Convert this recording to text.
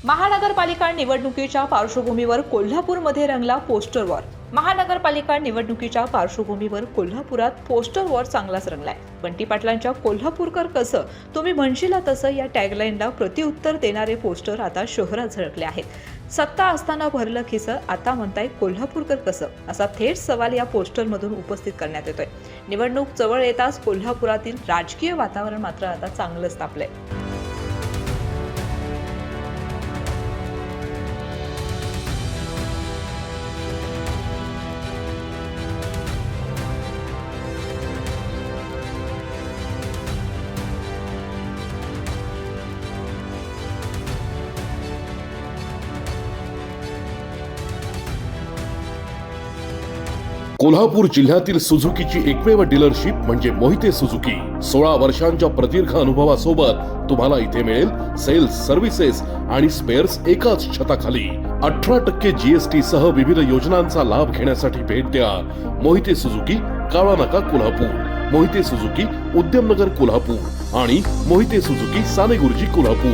महानगरपालिका निवडणुकीच्या पार्श्वभूमीवर कोल्हापूरमध्ये रंगला पोस्टर वॉर। महानगरपालिका निवडणुकीच्या पार्श्वभूमीवर कोल्हापुरात पोस्टर वॉर चांगलाच रंगलाय। बंटी पाटलांच्या कोल्हापूरकर कसं तुम्ही म्हणशीला तसं या टॅगलाईनला प्रत्युत्तर देणारे पोस्टर आता शहरात झळकले आहेत। सत्ता असताना भरलं खिसं, आता म्हणताय कोल्हापूरकर कसं, असा थेट सवाल या पोस्टरमधून उपस्थित करण्यात येतोय। निवडणूक जवळ येताच कोल्हापुरातील राजकीय वातावरण मात्र आता चांगलंच तापलंय। कोल्हापूर जिल्ह्यातील सुझुकीची एकमेव डीलरशिप म्हणजे मोहिते सुझुकी। 16 वर्षांच्या प्रदीर्घ अनुभवासोबत तुम्हाला इथे मिळेल सेल्स, सर्व्हिसेस आणि स्पेअर्स एकाच छताखाली। 18% GST सह विविध योजनांचा लाभ घेण्यासाठी भेट द्या मोहिते सुझुकी, काळा नाका, कोल्हापूर। मोहिते सुझुकी, उद्यमनगर, कोल्हापूर आणि मोहिते सुझुकी, सानेगुरुजी, कोल्हापूर।